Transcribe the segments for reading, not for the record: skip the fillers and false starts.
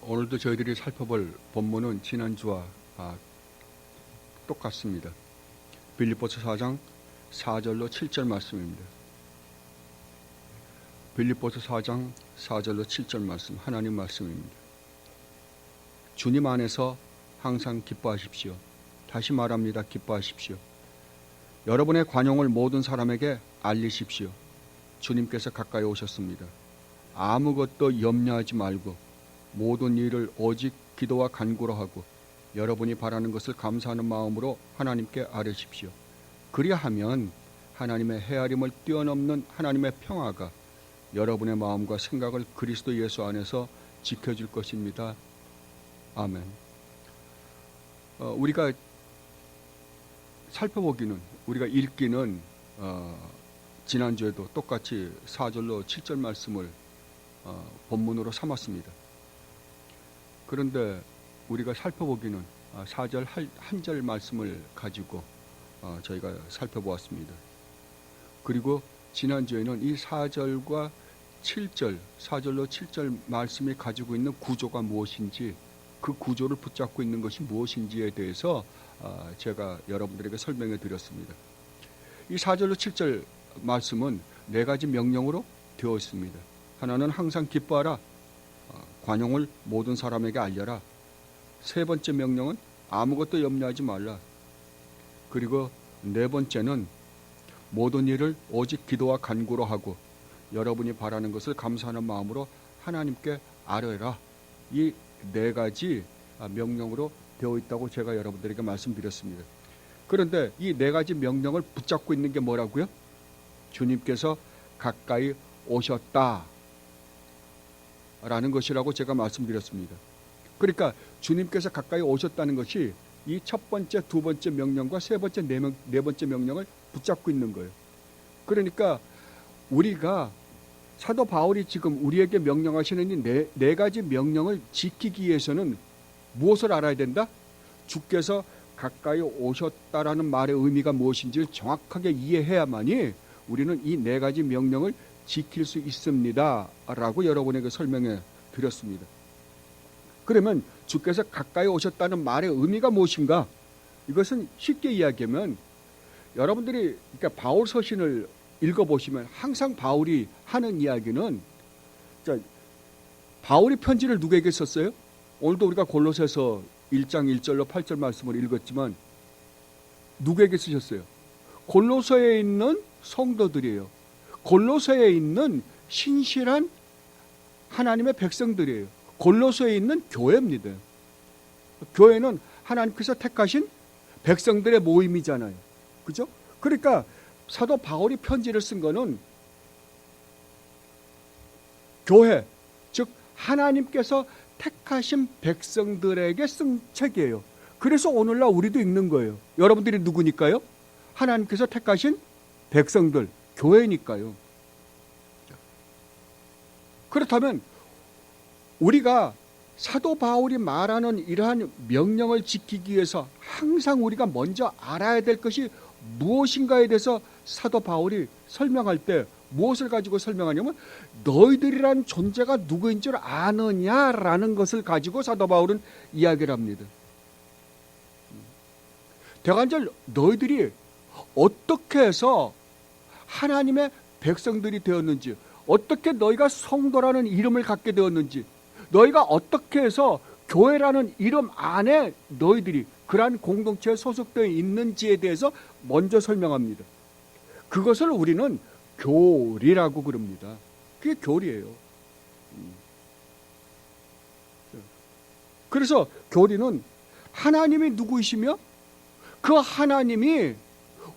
오늘도 저희들이 살펴볼 본문은 지난주와 똑같습니다. 빌립보서 4장 4절로 7절 말씀입니다. 빌립보서 4장 4절로 7절 말씀, 하나님 말씀입니다. 주님 안에서 항상 기뻐하십시오. 다시 말합니다. 기뻐하십시오. 여러분의 관용을 모든 사람에게 알리십시오. 주님께서 가까이 오셨습니다. 아무것도 염려하지 말고 모든 일을 오직 기도와 간구로 하고 여러분이 바라는 것을 감사하는 마음으로 하나님께 아뢰십시오. 그리하면 하나님의 헤아림을 뛰어넘는 하나님의 평화가 여러분의 마음과 생각을 그리스도 예수 안에서 지켜줄 것입니다. 아멘. 우리가 살펴보기는, 우리가 읽기는 지난주에도 똑같이 4절로 7절 말씀을 본문으로 삼았습니다. 그런데 우리가 살펴보기는 4절 한 절 말씀을 가지고 저희가 살펴보았습니다. 그리고 지난주에는 이 4절과 7절, 4절로 7절 말씀이 가지고 있는 구조가 무엇인지, 그 구조를 붙잡고 있는 것이 무엇인지에 대해서 제가 여러분들에게 설명해 드렸습니다. 이 4절로 7절 말씀은 네 가지 명령으로 되어 있습니다. 하나는 항상 기뻐하라. 관용을 모든 사람에게 알려라. 세 번째 명령은 아무것도 염려하지 말라. 그리고 네 번째는 모든 일을 오직 기도와 간구로 하고 여러분이 바라는 것을 감사하는 마음으로 하나님께 아뢰라. 이 네 가지 명령으로 되어 있다고 제가 여러분들에게 말씀드렸습니다. 그런데 이 네 가지 명령을 붙잡고 있는 게 뭐라고요? 주님께서 가까이 오셨다 라는 것이라고 제가 말씀드렸습니다. 그러니까 주님께서 가까이 오셨다는 것이 이 첫 번째, 두 번째 명령과 세 번째, 네 번째 명령을 붙잡고 있는 거예요. 그러니까 우리가 사도 바울이 지금 우리에게 명령하시는 이 네 가지 명령을 지키기 위해서는 무엇을 알아야 된다? 주께서 가까이 오셨다라는 말의 의미가 무엇인지를 정확하게 이해해야만이 우리는 이 네 가지 명령을 지킬 수 있습니다 라고 여러분에게 설명해 드렸습니다. 그러면 주께서 가까이 오셨다는 말의 의미가 무엇인가? 이것은 쉽게 이야기하면 여러분들이 그러니까 바울 서신을 읽어보시면 항상 바울이 하는 이야기는, 바울이 편지를 누구에게 썼어요? 오늘도 우리가 골로새서 1장 1절로 8절 말씀을 읽었지만 누구에게 쓰셨어요? 골로새에 있는 성도들이에요. 골로새에 있는 신실한 하나님의 백성들이에요. 골로새에 있는 교회입니다. 교회는 하나님께서 택하신 백성들의 모임이잖아요. 그죠? 그러니까 사도 바울이 편지를 쓴 거는 교회, 즉 하나님께서 택하신 백성들에게 쓴 책이에요. 그래서 오늘날 우리도 읽는 거예요. 여러분들이 누구니까요? 하나님께서 택하신 백성들, 교회니까요. 그렇다면 우리가 사도 바울이 말하는 이러한 명령을 지키기 위해서 항상 우리가 먼저 알아야 될 것이 무엇인가에 대해서 사도 바울이 설명할 때 무엇을 가지고 설명하냐면 너희들이란 존재가 누구인 줄 아느냐라는 것을 가지고 사도 바울은 이야기를 합니다. 대관절 너희들이 어떻게 해서 하나님의 백성들이 되었는지, 어떻게 너희가 성도라는 이름을 갖게 되었는지, 너희가 어떻게 해서 교회라는 이름 안에 너희들이 그러한 공동체에 소속되어 있는지에 대해서 먼저 설명합니다. 그것을 우리는 교리라고 그럽니다. 그게 교리예요. 그래서 교리는 하나님이 누구이시며 그 하나님이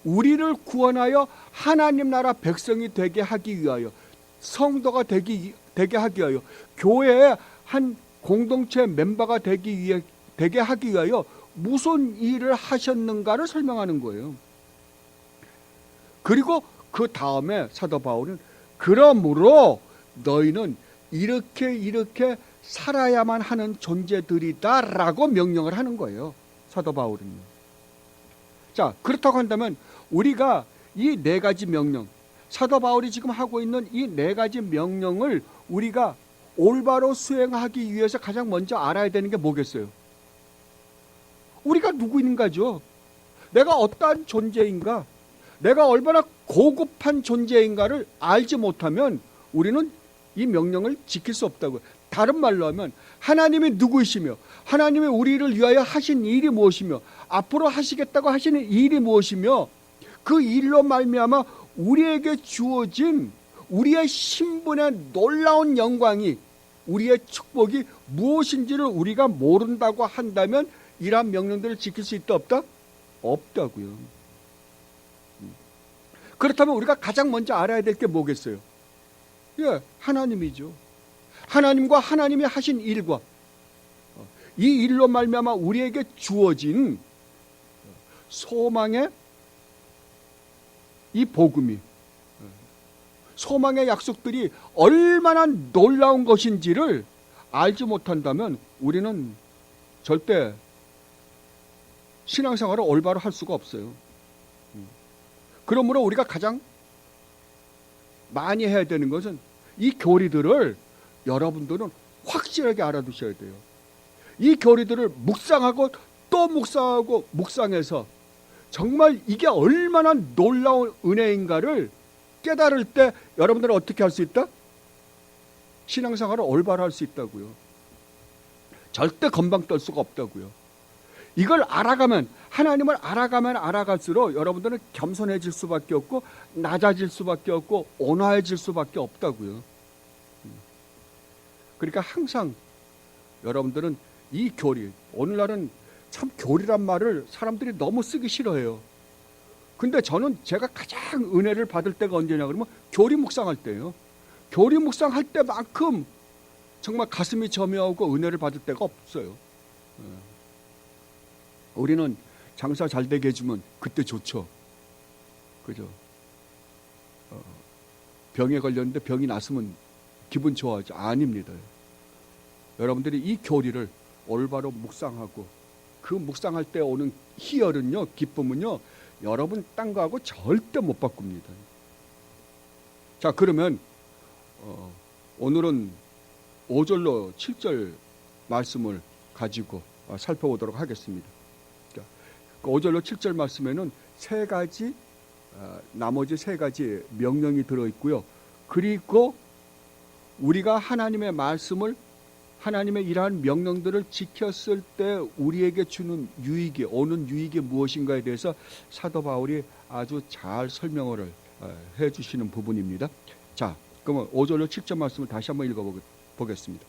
우리를 구원하여 하나님 나라 백성이 되게 하기 위하여, 성도가 되게 하기 위하여, 교회의 한 공동체 멤버가 되게 하기 위하여 무슨 일을 하셨는가를 설명하는 거예요. 그리고 그 다음에 사도 바울은 그러므로 너희는 이렇게 살아야만 하는 존재들이다라고 명령을 하는 거예요. 사도 바울은요. 자, 그렇다고 한다면 우리가 이 네 가지 명령, 사도 바울이 지금 하고 있는 이 네 가지 명령을 우리가 올바로 수행하기 위해서 가장 먼저 알아야 되는 게 뭐겠어요? 우리가 누구인가죠. 내가 어떠한 존재인가, 내가 얼마나 고급한 존재인가를 알지 못하면 우리는 이 명령을 지킬 수 없다고요. 다른 말로 하면 하나님이 누구이시며, 하나님이 우리를 위하여 하신 일이 무엇이며, 앞으로 하시겠다고 하시는 일이 무엇이며, 그 일로 말미암아 우리에게 주어진 우리의 신분의 놀라운 영광이, 우리의 축복이 무엇인지를 우리가 모른다고 한다면 이러한 명령들을 지킬 수 있다 없다? 없다고요. 그렇다면 우리가 가장 먼저 알아야 될 게 뭐겠어요? 예, 하나님이죠. 하나님과 하나님이 하신 일과 이 일로 말미암아 우리에게 주어진 소망의 이 복음이, 소망의 약속들이 얼마나 놀라운 것인지를 알지 못한다면 우리는 절대 신앙생활을 올바로 할 수가 없어요. 그러므로 우리가 가장 많이 해야 되는 것은 이 교리들을 여러분들은 확실하게 알아두셔야 돼요. 이 교리들을 묵상하고 또 묵상하고 묵상해서 정말 이게 얼마나 놀라운 은혜인가를 깨달을 때 여러분들은 어떻게 할 수 있다? 신앙생활을 올바로 할 수 있다고요. 절대 건방 떨 수가 없다고요. 이걸 알아가면, 하나님을 알아가면 알아갈수록 여러분들은 겸손해질 수밖에 없고 낮아질 수밖에 없고 온화해질 수밖에 없다고요. 그러니까 항상 여러분들은 이 교리, 오늘날은 참 교리란 말을 사람들이 너무 쓰기 싫어해요. 근데 저는 제가 가장 은혜를 받을 때가 언제냐 그러면 교리 묵상할 때예요. 교리 묵상할 때만큼 정말 가슴이 점여오고 은혜를 받을 때가 없어요. 우리는 장사 잘 되게 해주면 그때 좋죠. 그죠? 병에 걸렸는데 병이 났으면 기분 좋아하죠. 아닙니다. 여러분들이 이 교리를 올바로 묵상하고 그 묵상할 때 오는 희열은요, 기쁨은요, 여러분 딴 거하고 절대 못 바꿉니다. 자, 그러면 오늘은 5절로 7절 말씀을 가지고 살펴보도록 하겠습니다. 5절로 7절 말씀에는 세 가지, 나머지 세 가지 명령이 들어있고요. 그리고 우리가 하나님의 말씀을, 하나님의 이러한 명령들을 지켰을 때 우리에게 주는 유익이, 오는 유익이 무엇인가에 대해서 사도 바울이 아주 잘 설명을 해 주시는 부분입니다. 자, 그러면 5절로 7절 말씀을 다시 한번 읽어보겠습니다.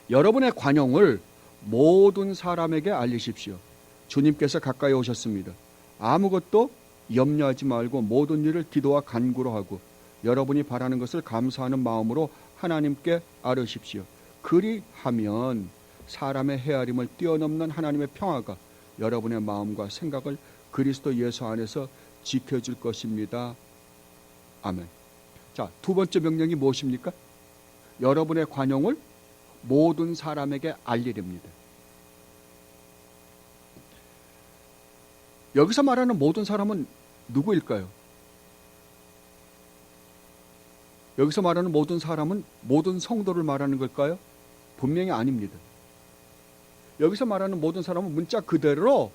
여러분의 관용을 모든 사람에게 알리십시오. 주님께서 가까이 오셨습니다. 아무것도 염려하지 말고 모든 일을 기도와 간구로 하고 여러분이 바라는 것을 감사하는 마음으로 하나님께 아뢰십시오. 그리하면 사람의 헤아림을 뛰어넘는 하나님의 평화가 여러분의 마음과 생각을 그리스도 예수 안에서 지켜줄 것입니다. 아멘. 자, 두 번째 명령이 무엇입니까? 여러분의 관용을 모든 사람에게 알리렵니다. 여기서 말하는 모든 사람은 누구일까요? 여기서 말하는 모든 사람은 모든 성도를 말하는 걸까요? 분명히 아닙니다. 여기서 말하는 모든 사람은 문자 그대로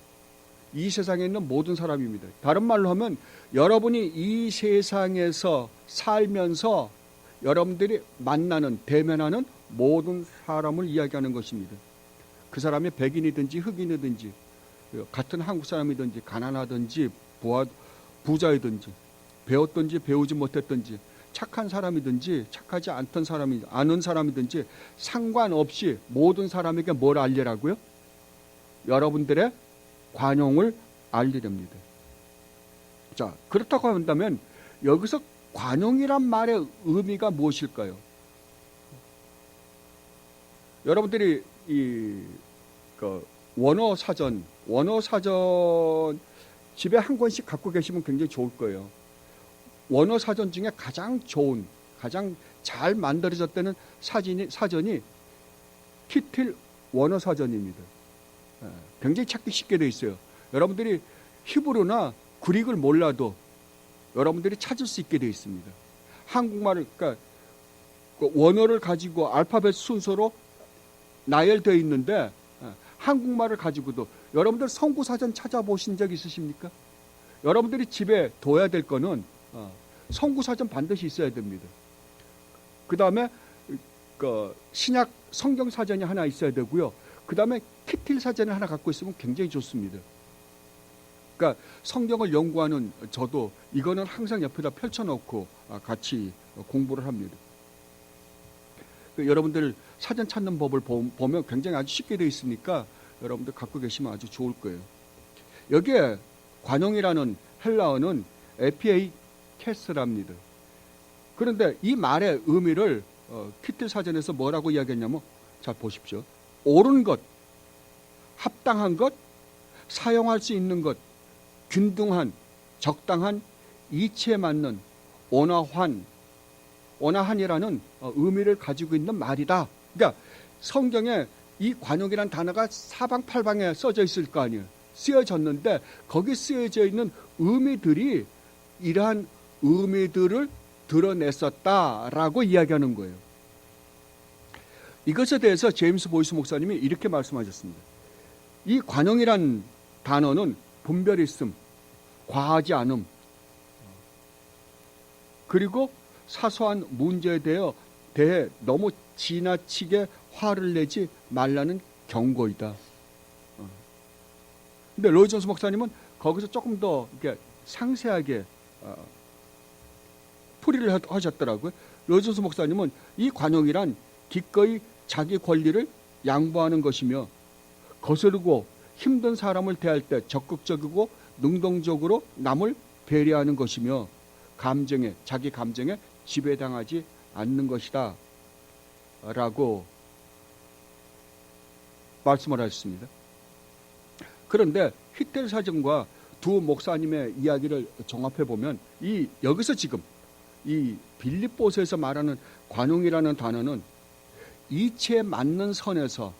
이 세상에 있는 모든 사람입니다. 다른 말로 하면 여러분이 이 세상에서 살면서 여러분들이 만나는, 대면하는 모든 사람을 이야기하는 것입니다. 그 사람이 백인이든지 흑인이든지 같은 한국 사람이든지 가난하든지 부자이든지 배웠든지 배우지 못했든지 착한 사람이든지 착하지 않던 사람이 아는 사람이든지 상관없이 모든 사람에게 뭘 알리라고요? 여러분들의 관용을 알리렵니다. 자, 그렇다고 한다면 여기서 관용이란 말의 의미가 무엇일까요? 여러분들이 원어 사전 집에 한 권씩 갖고 계시면 굉장히 좋을 거예요. 원어 사전 중에 가장 좋은, 가장 잘 만들어졌다는 사전이 키틸 원어 사전입니다. 굉장히 찾기 쉽게 되어 있어요. 여러분들이 히브리나 그릭을 몰라도 여러분들이 찾을 수 있게 되어 있습니다. 한국말을, 그러니까 그 원어를 가지고 알파벳 순서로 나열되어 있는데 한국말을 가지고도 여러분들 성구사전 찾아보신 적 있으십니까? 여러분들이 집에 둬야 될 거는 성구사전 반드시 있어야 됩니다. 그 다음에 그 신약 성경 사전이 하나 있어야 되고요. 그 다음에 키틸 사전을 하나 갖고 있으면 굉장히 좋습니다. 그러니까 성경을 연구하는 저도 이거는 항상 옆에다 펼쳐놓고 같이 공부를 합니다. 여러분들 사전 찾는 법을 보면 굉장히 아주 쉽게 되어 있으니까 여러분들 갖고 계시면 아주 좋을 거예요. 여기에 관용이라는 헬라어는 에피에이 캐스랍니다. 그런데 이 말의 의미를 키틸 사전에서 뭐라고 이야기했냐면, 잘 보십시오. 옳은 것, 합당한 것, 사용할 수 있는 것, 균등한, 적당한, 이치에 맞는, 온화한이라는 의미를 가지고 있는 말이다. 그러니까 성경에 이 관용이라는 단어가 사방팔방에 써져 있을 거 아니에요. 쓰여졌는데 거기 쓰여져 있는 의미들이 이러한 의미들을 드러냈었다라고 이야기하는 거예요. 이것에 대해서 제임스 보이스 목사님이 이렇게 말씀하셨습니다. 이 관용이란 단어는 분별 있음, 과하지 않음, 그리고 사소한 문제에 대해 너무 지나치게 화를 내지 말라는 경고이다. 근데 로이 존스 목사님은 거기서 조금 더 이렇게 상세하게 풀이를 하셨더라고요. 로이 존스 목사님은 이 관용이란 기꺼이 자기 권리를 양보하는 것이며, 거스르고 힘든 사람을 대할 때 적극적이고 능동적으로 남을 배려하는 것이며, 자기 감정에 지배당하지 않는 것이다 라고 말씀을 하셨습니다. 그런데 히텔 사전과 두 목사님의 이야기를 종합해 보면 여기서 지금 이 빌립보서에서 말하는 관용이라는 단어는 이치에 맞는 선에서,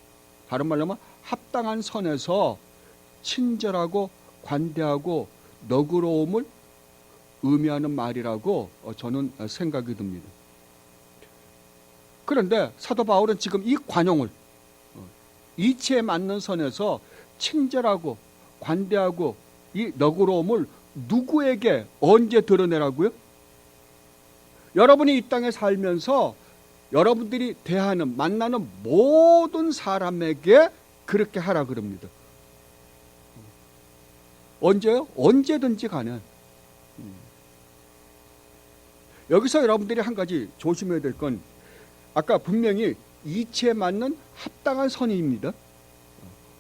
다른 말로 하면 합당한 선에서 친절하고 관대하고 너그러움을 의미하는 말이라고 저는 생각이 듭니다. 그런데 사도 바울은 지금 이 관용을 이치에 맞는 선에서 친절하고 관대하고 이 너그러움을 누구에게 언제 드러내라고요? 여러분이 이 땅에 살면서 여러분들이 만나는 모든 사람에게 그렇게 하라 그럽니다. 언제요? 언제든지 간에. 여기서 여러분들이 한 가지 조심해야 될 건, 아까 분명히 이치에 맞는 합당한 선의입니다.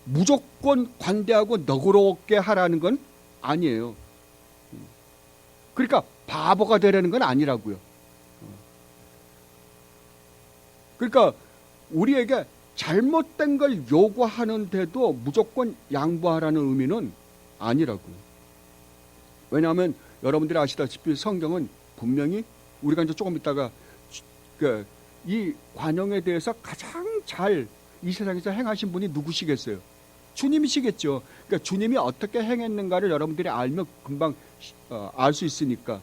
무조건 관대하고 너그럽게 하라는 건 아니에요. 그러니까 바보가 되려는 건 아니라고요. 그러니까 우리에게 잘못된 걸 요구하는데도 무조건 양보하라는 의미는 아니라고요. 왜냐하면 여러분들이 아시다시피 성경은 분명히, 우리가 이제 조금 있다가 이 관용에 대해서 가장 잘 이 세상에서 행하신 분이 누구시겠어요? 주님이시겠죠. 그러니까 주님이 어떻게 행했는가를 여러분들이 알면 금방 알 수 있으니까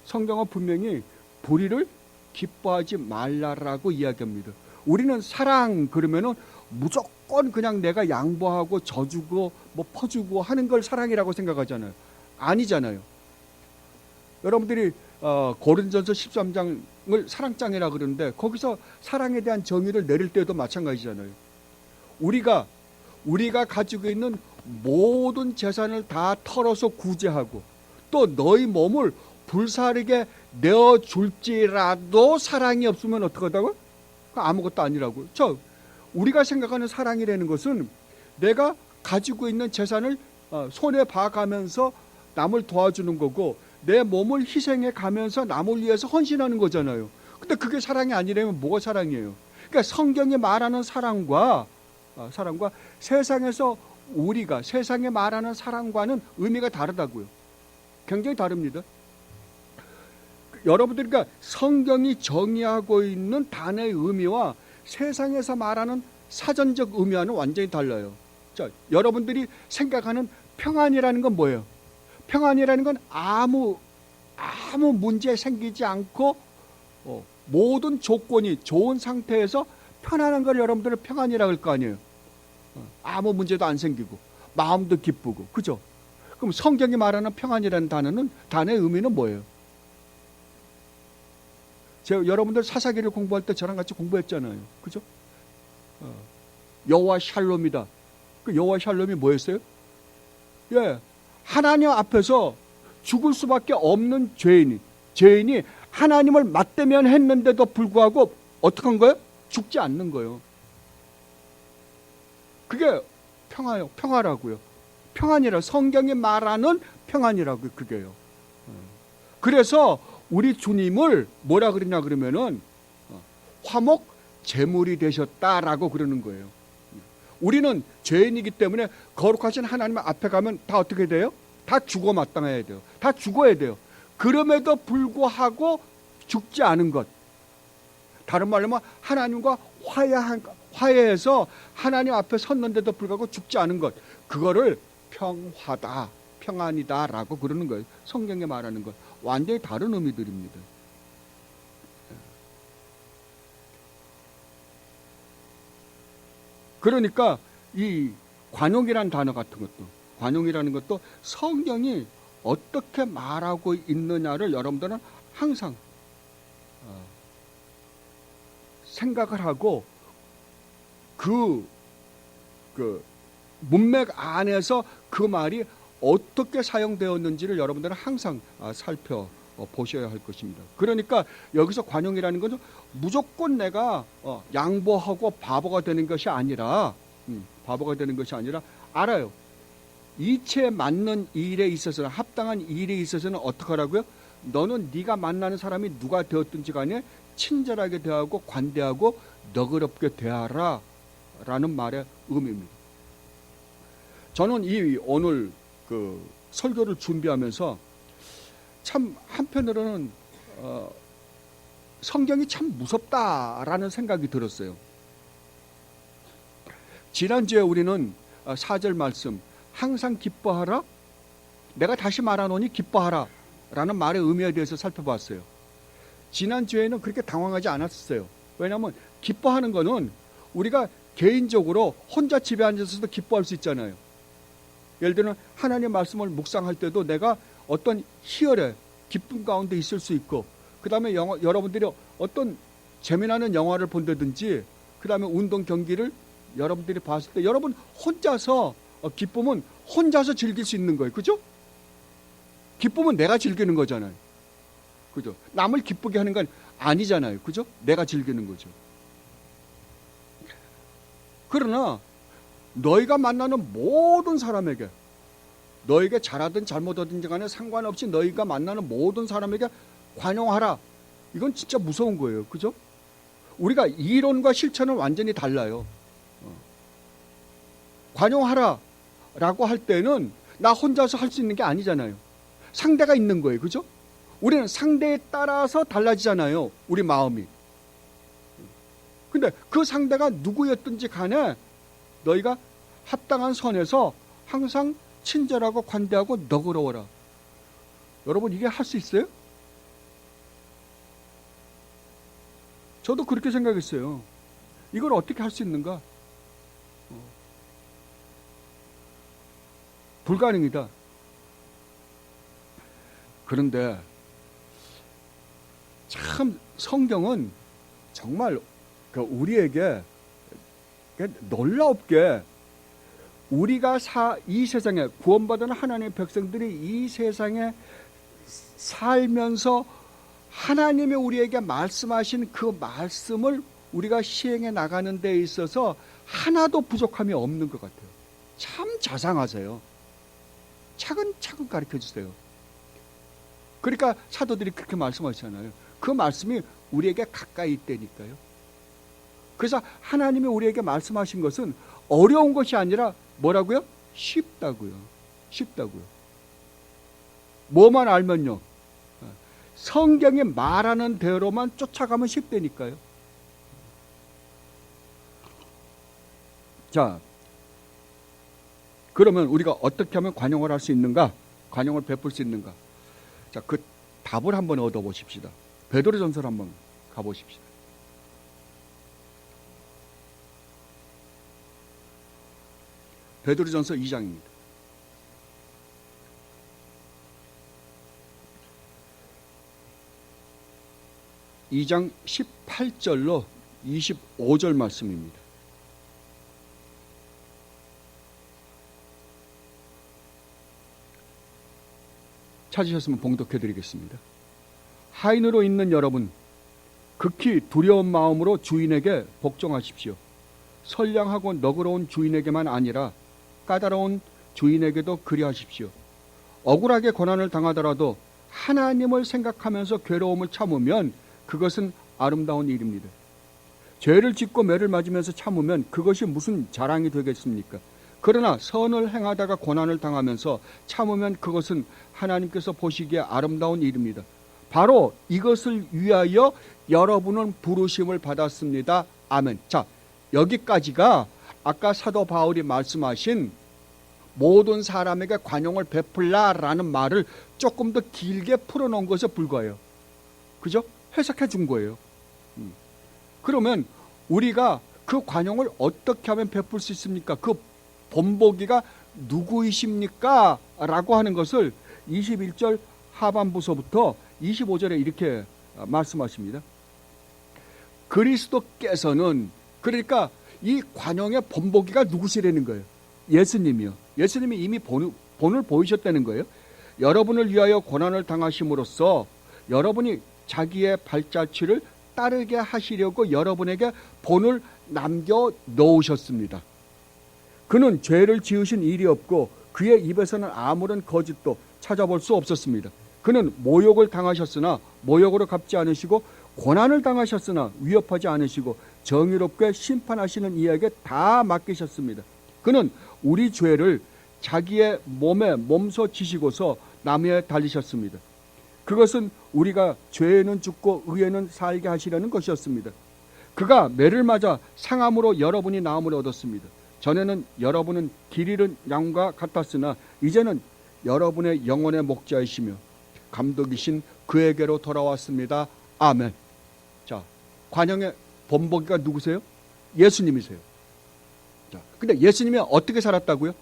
성경은 분명히 불의를 기뻐하지 말라라고 이야기합니다. 우리는 사랑 그러면은 무조건 그냥 내가 양보하고 져주고 뭐 퍼주고 하는 걸 사랑이라고 생각하잖아요. 아니잖아요. 여러분들이 고린도전서 13장을 사랑장이라 그러는데 거기서 사랑에 대한 정의를 내릴 때도 마찬가지잖아요. 우리가 가지고 있는 모든 재산을 다 털어서 구제하고 또 너희 몸을 불사르게 내어줄지라도 사랑이 없으면 어떡하다고요? 아무것도 아니라고요. 우리가 생각하는 사랑이라는 것은 내가 가지고 있는 재산을 손에 봐가면서 남을 도와주는 거고, 내 몸을 희생해 가면서 남을 위해서 헌신하는 거잖아요. 근데 그게 사랑이 아니라면 뭐가 사랑이에요? 그러니까 성경이 말하는 사랑과 세상에 말하는 사랑과는 의미가 다르다고요. 굉장히 다릅니다. 여러분들이 그러니까 성경이 정의하고 있는 단어의 의미와 세상에서 말하는 사전적 의미와는 완전히 달라요. 자, 여러분들이 생각하는 평안이라는 건 뭐예요? 평안이라는 건 아무 문제 생기지 않고 모든 조건이 좋은 상태에서 편안한 걸 여러분들은 평안이라고 할 거 아니에요. 아무 문제도 안 생기고 마음도 기쁘고, 그죠? 그럼 성경이 말하는 평안이라는 단어의 의미는 뭐예요? 제가 여러분들 사사기를 공부할 때 저랑 같이 공부했잖아요, 그죠? 여호와 샬롬이다. 그 여호와 샬롬이 뭐였어요? 예, 하나님 앞에서 죽을 수밖에 없는 죄인이 하나님을 맞대면 했는데도 불구하고 어떻게 한 거예요? 죽지 않는 거예요. 그게 평화라고요. 평안이라, 성경이 말하는 평안이라고요, 그게요. 그래서 우리 주님을 뭐라 그러냐 그러면은 화목 제물이 되셨다라고 그러는 거예요. 우리는 죄인이기 때문에 거룩하신 하나님 앞에 가면 다 어떻게 돼요? 다 죽어 마땅해야 돼요. 다 죽어야 돼요. 그럼에도 불구하고 죽지 않은 것, 다른 말로 하면 하나님과 화해해서 하나님 앞에 섰는데도 불구하고 죽지 않은 것, 그거를 평화다, 평안이다 라고 그러는 거예요. 성경에 말하는 것 완전히 다른 의미들입니다. 그러니까 이 관용이라는 단어 같은 것도, 관용이라는 것도 성경이 어떻게 말하고 있느냐를 여러분들은 항상 생각을 하고 그 문맥 안에서 그 말이 어떻게 사용되었는지를 여러분들은 항상 살펴보셔야 할 것입니다. 그러니까 여기서 관용이라는 것은 무조건 내가 양보하고 바보가 되는 것이 아니라 알아요. 이치에 맞는 일에 있어서는, 합당한 일에 있어서는 어떻게 하라고요? 너는 네가 만나는 사람이 누가 되었든지 간에 친절하게 대하고 관대하고 너그럽게 대하라 라는 말의 의미입니다. 저는 오늘 설교를 준비하면서 참 한편으로는 성경이 참 무섭다라는 생각이 들었어요. 지난주에 우리는 4절 말씀, 항상 기뻐하라, 내가 다시 말하노니 기뻐하라 라는 말의 의미에 대해서 살펴봤어요. 지난주에는 그렇게 당황하지 않았어요. 왜냐하면 기뻐하는 거는 우리가 개인적으로 혼자 집에 앉아서도 기뻐할 수 있잖아요. 예를 들면 하나님의 말씀을 묵상할 때도 내가 어떤 희열에 기쁨 가운데 있을 수 있고, 그 다음에 여러분들이 어떤 재미나는 영화를 본다든지, 그 다음에 운동 경기를 여러분들이 봤을 때 여러분 혼자서 기쁨은 혼자서 즐길 수 있는 거예요. 그죠? 기쁨은 내가 즐기는 거잖아요. 그죠? 남을 기쁘게 하는 건 아니잖아요. 그죠? 내가 즐기는 거죠. 그러나 너희가 만나는 모든 사람에게, 너희가 잘하든 잘못하든지 간에 상관없이 너희가 만나는 모든 사람에게 관용하라. 이건 진짜 무서운 거예요. 그죠? 우리가 이론과 실천은 완전히 달라요. 관용하라 라고 할 때는 나 혼자서 할 수 있는 게 아니잖아요. 상대가 있는 거예요. 그죠? 우리는 상대에 따라서 달라지잖아요. 우리 마음이. 근데 그 상대가 누구였든지 간에 너희가 합당한 선에서 항상 친절하고 관대하고 너그러워라. 여러분, 이게 할 수 있어요? 저도 그렇게 생각했어요. 이걸 어떻게 할 수 있는가? 불가능이다. 그런데 참 성경은 정말 우리에게 놀랍게, 우리가 이 세상에 구원받은 하나님의 백성들이 이 세상에 살면서 하나님이 우리에게 말씀하신 그 말씀을 우리가 시행해 나가는 데 있어서 하나도 부족함이 없는 것 같아요. 참 자상하세요. 차근차근 가르쳐 주세요. 그러니까 사도들이 그렇게 말씀하시잖아요. 그 말씀이 우리에게 가까이 있다니까요. 그래서 하나님이 우리에게 말씀하신 것은 어려운 것이 아니라 뭐라고요? 쉽다고요. 쉽다고요. 뭐만 알면요, 성경이 말하는 대로만 쫓아가면 쉽다니까요. 자, 그러면 우리가 어떻게 하면 관용을 할 수 있는가? 관용을 베풀 수 있는가? 자, 그 답을 한번 얻어보십시다. 베드로전서를 한번 가보십시다. 베드로전서 2장입니다. 2장 18절로 25절 말씀입니다. 찾으셨으면 봉독해 드리겠습니다. 하인으로 있는 여러분, 극히 두려운 마음으로 주인에게 복종하십시오. 선량하고 너그러운 주인에게만 아니라 까다로운 주인에게도 그리하십시오. 억울하게 고난을 당하더라도 하나님을 생각하면서 괴로움을 참으면 그것은 아름다운 일입니다. 죄를 짓고 매를 맞으면서 참으면 그것이 무슨 자랑이 되겠습니까? 그러나 선을 행하다가 고난을 당하면서 참으면 그것은 하나님께서 보시기에 아름다운 일입니다. 바로 이것을 위하여 여러분은 부르심을 받았습니다. 아멘. 자, 여기까지가 아까 사도 바울이 말씀하신 모든 사람에게 관용을 베풀라라는 말을 조금 더 길게 풀어놓은 것에 불과해요. 그죠? 해석해 준 거예요. 그러면 우리가 그 관용을 어떻게 하면 베풀 수 있습니까? 그 본보기가 누구이십니까? 라고 하는 것을 21절 하반부서부터 25절에 이렇게 말씀하십니다. 그리스도께서는, 그러니까 이 관용의 본보기가 누구시라는 거예요? 예수님이요. 예수님이 이미 본을 보이셨다는 거예요. 여러분을 위하여 고난을 당하심으로써 여러분이 자기의 발자취를 따르게 하시려고 여러분에게 본을 남겨 놓으셨습니다. 그는 죄를 지으신 일이 없고 그의 입에서는 아무런 거짓도 찾아볼 수 없었습니다. 그는 모욕을 당하셨으나 모욕으로 갚지 않으시고 고난을 당하셨으나 위협하지 않으시고 정의롭게 심판하시는 이에게 다 맡기셨습니다. 그는 우리 죄를 자기의 몸에 몸소 지시고서 나무에 달리셨습니다. 그것은 우리가 죄에는 죽고 의에는 살게 하시려는 것이었습니다. 그가 매를 맞아 상함으로 여러분이 나음을 얻었습니다. 전에는 여러분은 길 잃은 양과 같았으나 이제는 여러분의 영혼의 목자이시며 감독이신 그에게로 돌아왔습니다. 아멘. 자, 관용의 본보기가 누구세요? 예수님이세요. 자, 근데 예수님이 어떻게 살았다고요?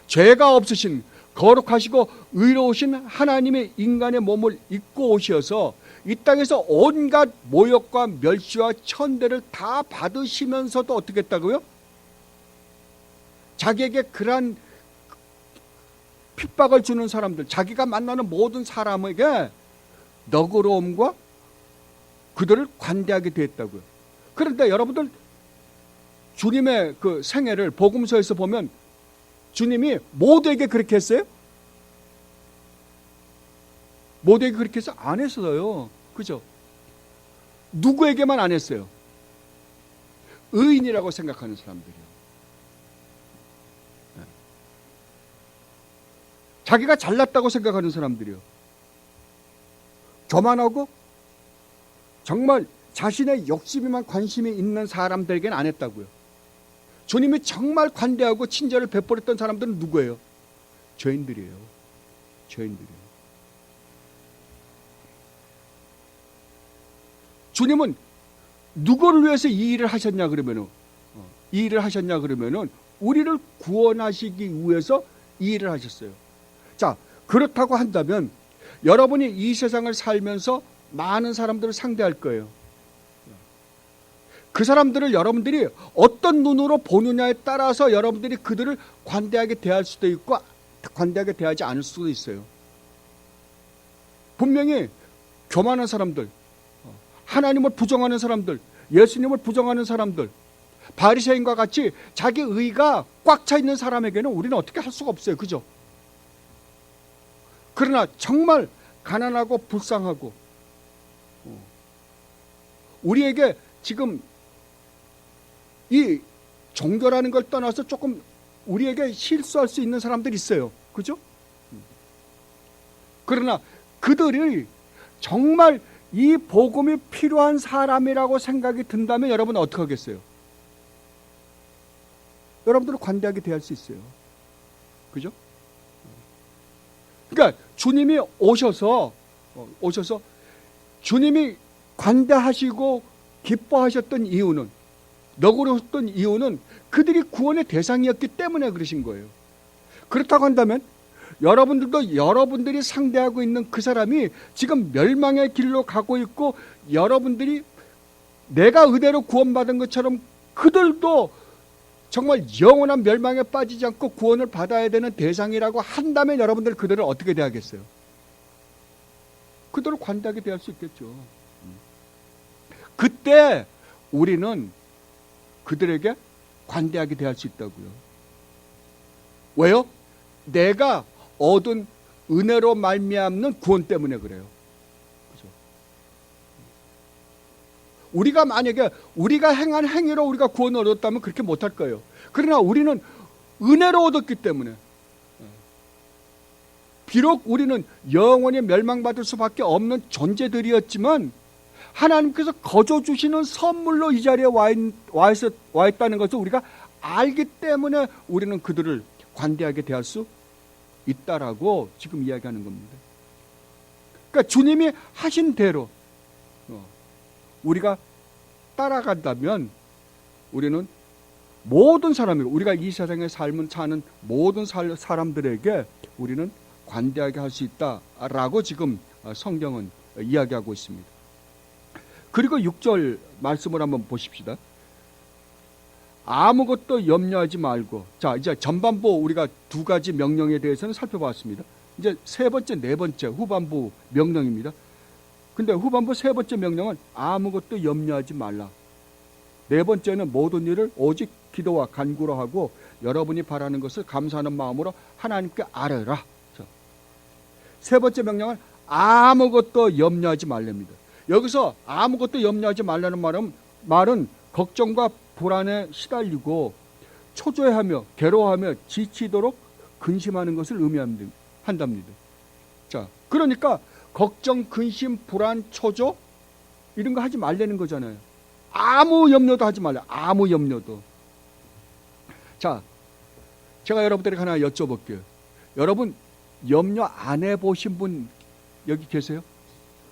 죄가 없으신 거룩하시고 의로우신 하나님의 인간의 몸을 입고 오셔서 이 땅에서 온갖 모욕과 멸시와 천대를 다 받으시면서도 어떻게 했다고요? 자기에게 그러한 핍박을 주는 사람들, 자기가 만나는 모든 사람에게 너그러움과 그들을 관대하게 되었다고요. 그런데 여러분들 주님의 그 생애를 복음서에서 보면 주님이 모두에게 그렇게 했어요? 모두에게 그렇게 해서 안 했어요. 그죠? 누구에게만 안 했어요? 의인이라고 생각하는 사람들이요. 자기가 잘났다고 생각하는 사람들이요. 교만하고 정말 자신의 욕심에만 관심이 있는 사람들에게는 안 했다고요. 주님이 정말 관대하고 친절을 베풀었던 사람들은 누구예요? 죄인들이에요. 죄인들이에요. 주님은 누구를 위해서 이 일을 하셨냐 그러면은 우리를 구원하시기 위해서 이 일을 하셨어요. 자, 그렇다고 한다면 여러분이 이 세상을 살면서 많은 사람들을 상대할 거예요. 그 사람들을 여러분들이 어떤 눈으로 보느냐에 따라서 여러분들이 그들을 관대하게 대할 수도 있고 관대하게 대하지 않을 수도 있어요. 분명히 교만한 사람들, 하나님을 부정하는 사람들, 예수님을 부정하는 사람들, 바리새인과 같이 자기 의가 꽉 차 있는 사람에게는 우리는 어떻게 할 수가 없어요. 그죠? 그러나 정말 가난하고 불쌍하고 우리에게 지금 이 종교라는 걸 떠나서 조금 우리에게 실수할 수 있는 사람들이 있어요. 그죠? 그러나 그들이 정말 이 복음이 필요한 사람이라고 생각이 든다면 여러분은 어떻게 하겠어요? 여러분들은 관대하게 대할 수 있어요. 그죠? 그러니까 주님이 오셔서 주님이 관대하시고 기뻐하셨던 이유는, 너그러웠던 이유는 그들이 구원의 대상이었기 때문에 그러신 거예요. 그렇다고 한다면 여러분들도 여러분들이 상대하고 있는 그 사람이 지금 멸망의 길로 가고 있고, 여러분들이 내가 의대로 구원받은 것처럼 그들도 정말 영원한 멸망에 빠지지 않고 구원을 받아야 되는 대상이라고 한다면 여러분들 그들을 어떻게 대하겠어요? 그들을 관대하게 대할 수 있겠죠. 그때 우리는 그들에게 관대하게 대할 수 있다고요. 왜요? 내가 얻은 은혜로 말미암는 구원 때문에 그래요. 그죠? 우리가 만약에 우리가 행한 행위로 우리가 구원을 얻었다면 그렇게 못할 거예요. 그러나 우리는 은혜로 얻었기 때문에, 비록 우리는 영원히 멸망받을 수밖에 없는 존재들이었지만 하나님께서 거저 주시는 선물로 이 자리에 와 있다는 것을 우리가 알기 때문에 우리는 그들을 관대하게 대할 수 있다라고 지금 이야기하는 겁니다. 그러니까 주님이 하신 대로 우리가 따라간다면 우리는 모든 사람이고, 우리가 이 세상의 삶을 사는 모든 사람들에게 우리는 관대하게 할 수 있다라고 지금 성경은 이야기하고 있습니다. 그리고 6절 말씀을 한번 보십시다. 아무것도 염려하지 말고. 자, 이제 전반부 우리가 두 가지 명령에 대해서는 살펴봤습니다. 이제 세 번째, 네 번째 후반부 명령입니다. 근데 후반부 세 번째 명령은 아무것도 염려하지 말라. 네 번째는 모든 일을 오직 기도와 간구로 하고 여러분이 바라는 것을 감사하는 마음으로 하나님께 아뢰라. 세 번째 명령은 아무것도 염려하지 말랍니다. 여기서 아무것도 염려하지 말라는 말은 걱정과 불안에 시달리고 초조해하며 괴로워하며 지치도록 근심하는 것을 의미한답니다. 자, 그러니까 걱정, 근심, 불안, 초조 이런 거 하지 말라는 거잖아요. 아무 염려도 하지 말라. 아무 염려도. 자, 제가 여러분들에게 하나 여쭤볼게요. 여러분 염려 안 해보신 분 여기 계세요?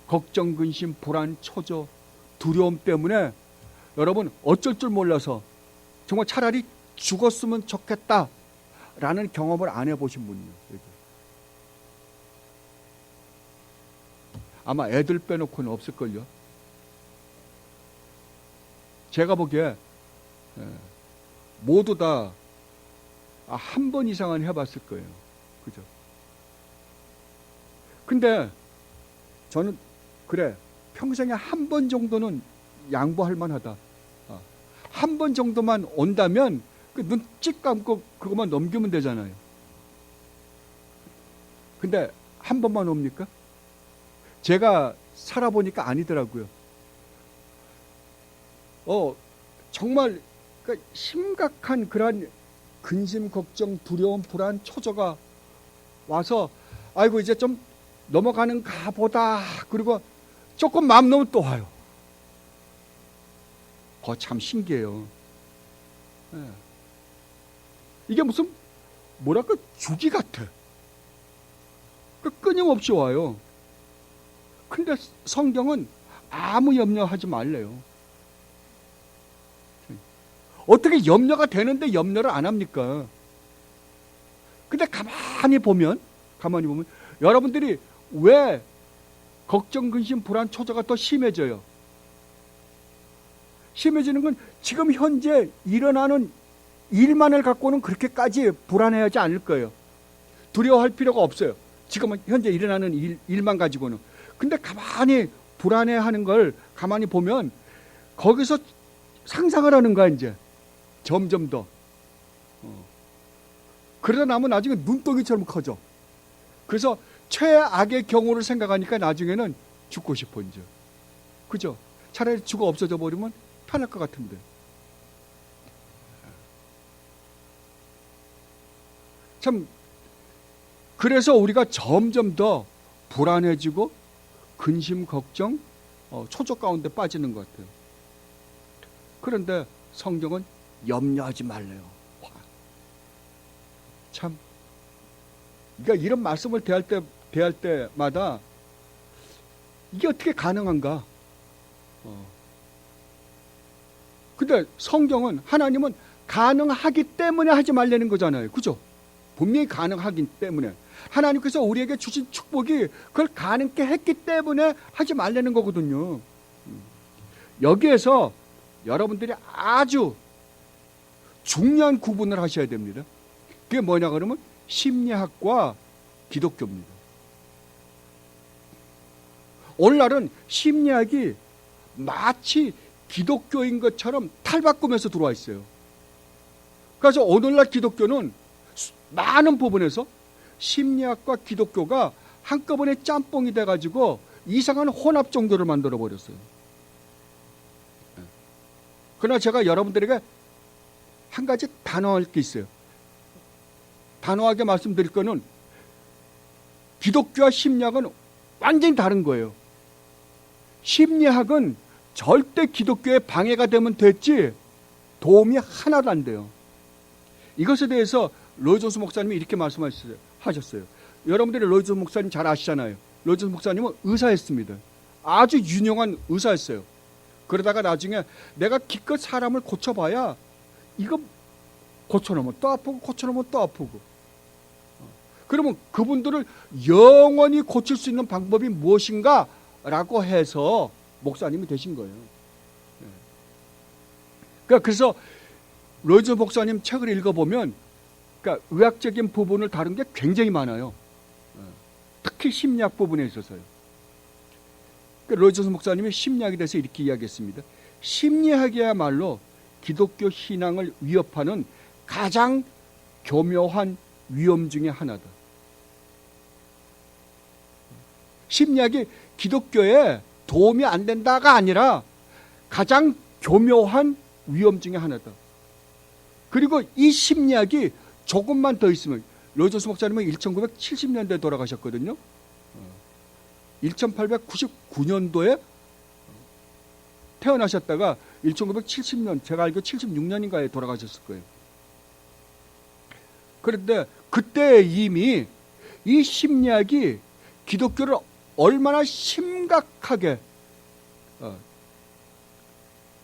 걱정, 근심, 불안, 초조, 두려움 때문에 여러분 어쩔 줄 몰라서 정말 차라리 죽었으면 좋겠다라는 경험을 안 해보신 분이요. 여기. 아마 애들 빼놓고는 없을걸요. 제가 보기에 모두 다 한 번 이상은 해봤을 거예요. 그죠? 근데 저는 그래, 평생에 한 번 정도는 양보할 만하다. 한 번 정도만 온다면 눈 찍 감고 그것만 넘기면 되잖아요. 근데 한 번만 옵니까? 제가 살아보니까 아니더라고요. 정말 심각한 그러한 근심, 걱정, 두려움, 불안, 초조가 와서 아이고 이제 좀 넘어가는가 보다. 그리고 조금 마음 놓으면 또 와요. 참 신기해요. 네. 이게 무슨 뭐랄까 주기 같아. 끊임없이 와요. 근데 성경은 아무 염려하지 말래요. 어떻게 염려가 되는데 염려를 안 합니까? 근데 가만히 보면 여러분들이 왜 걱정, 근심, 불안, 초조가 더 심해져요? 심해지는 건 지금 현재 일어나는 일만을 갖고는 그렇게까지 불안해하지 않을 거예요. 두려워할 필요가 없어요. 지금 현재 일어나는 일만 가지고는. 근데 가만히 불안해하는 걸 가만히 보면 거기서 상상을 하는 거야 이제. 점점 더. 그러다 나면 나중에 눈덩이처럼 커져. 그래서 최악의 경우를 생각하니까 나중에는 죽고 싶어 이제. 그죠? 차라리 죽어 없어져 버리면 편할 것 같은데. 참 그래서 우리가 점점 더 불안해지고 근심, 걱정, 초조 가운데 빠지는 것 같아요. 그런데 성경은 염려하지 말래요. 참, 그러니까 이런 말씀을 대할 때마다 이게 어떻게 가능한가? 근데 성경은, 하나님은 가능하기 때문에 하지 말라는 거잖아요. 그죠? 분명히 가능하기 때문에. 하나님께서 우리에게 주신 축복이 그걸 가능케 했기 때문에 하지 말라는 거거든요. 여기에서 여러분들이 아주 중요한 구분을 하셔야 됩니다. 그게 뭐냐 그러면 심리학과 기독교입니다. 오늘날은 심리학이 마치 기독교인 것처럼 탈바꿈해서 들어와 있어요. 그래서 오늘날 기독교는 많은 부분에서 심리학과 기독교가 한꺼번에 짬뽕이 돼가지고 이상한 혼합 종교를 만들어 버렸어요. 그러나 제가 여러분들에게 한 가지 단호할 게 있어요. 단호하게 말씀드릴 거는 기독교와 심리학은 완전히 다른 거예요. 심리학은 절대 기독교에 방해가 되면 됐지 도움이 하나도 안 돼요. 이것에 대해서 로이 존스 목사님이 이렇게 말씀하셨어요. 여러분들이 로이 존스 목사님 잘 아시잖아요. 로이 존스 목사님은 의사였습니다. 아주 유명한 의사였어요. 그러다가 나중에 내가 기껏 사람을 고쳐봐야 이거 고쳐놓으면 또 아프고 고쳐놓으면 또 아프고. 그러면 그분들을 영원히 고칠 수 있는 방법이 무엇인가? 라고 해서 목사님이 되신 거예요. 그래서 로이즈 목사님 책을 읽어보면 그러니까 의학적인 부분을 다룬 게 굉장히 많아요. 특히 심리학 부분에 있어서요. 로이즈 목사님이 심리학에 대해서 이렇게 이야기했습니다. 심리학이야말로 기독교 신앙을 위협하는 가장 교묘한 위험 중에 하나다. 심리학이 기독교에 도움이 안 된다가 아니라 가장 교묘한 위험 중에 하나다. 그리고 이 심리학이 조금만 더 있으면, 로이존스 목사님은 1970년대에 돌아가셨거든요. 1899년도에 태어나셨다가 1970년, 제가 알기로 76년인가에 돌아가셨을 거예요. 그런데 그때 이미 이 심리학이 기독교를 얼마나 심각하게